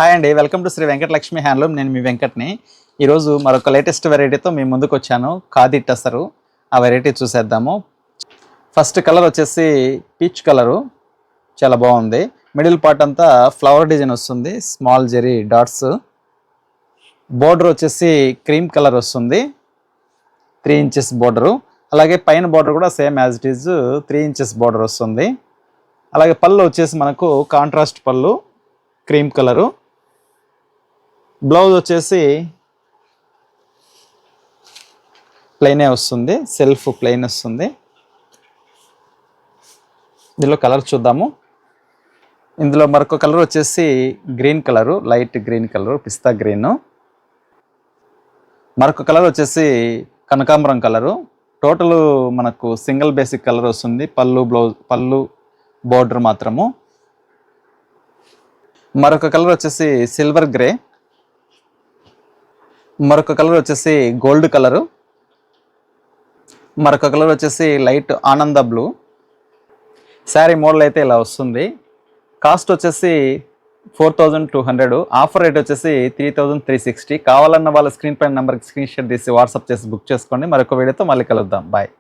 Hi అండి, welcome to Sri Venkatalakshmi handloom. నేను మీ వెంకట్ని. ఈరోజు మరొక లేటెస్ట్ వెరైటీతో మీ ముందుకు వచ్చాను. ఖాదీ టసరు. ఆ వెరైటీ చూసేద్దాము. ఫస్ట్ కలర్ వచ్చేసి పీచ్ కలరు, చాలా బాగుంది. మిడిల్ పార్ట్ అంతా ఫ్లవర్ డిజైన్ వస్తుంది, స్మాల్ జెరీ డాట్స్. బోర్డర్ వచ్చేసి క్రీమ్ కలర్ వస్తుంది, 3 ఇంచెస్ బోర్డరు. అలాగే పైన బోర్డర్ కూడా same as it is 3 inches border వస్తుంది. అలాగే పళ్ళు వచ్చేసి మనకు కాంట్రాస్ట్ పళ్ళు, క్రీమ్ కలరు. బ్లౌజ్ వచ్చేసి ప్లెయినే వస్తుంది, సెల్ఫ్ ప్లెయిన్ వస్తుంది. ఇందులో కలర్ చూద్దాము. ఇందులో మరొక కలర్ వచ్చేసి green colour, light green colour, పిస్తా గ్రీన్. మరొక కలర్ వచ్చేసి కనకాంబరం కలరు. టోటల్ మనకు సింగిల్ బేసిక్ కలర్ వస్తుంది, పళ్ళు బ్లౌజ్ పళ్ళు బోర్డర్ మాత్రము. మరొక కలర్ వచ్చేసి సిల్వర్ గ్రే. మరొక కలర్ వచ్చేసి గోల్డ్ కలరు. మరొక కలర్ వచ్చేసి లైట్ ఆనంద బ్లూ. శారీ మోడల్ అయితే ఇలా వస్తుంది. కాస్ట్ వచ్చేసి 4200. ఆఫర్ రేట్ వచ్చేసి 3360. కావాలన్న వాళ్ళ స్క్రీన్ పైన నెంబర్కి స్క్రీన్ షాట్ తీసి వాట్సాప్ చేసి బుక్ చేసుకోండి. మరొక వీడియోతో మళ్ళీ కలుద్దాం. బాయ్.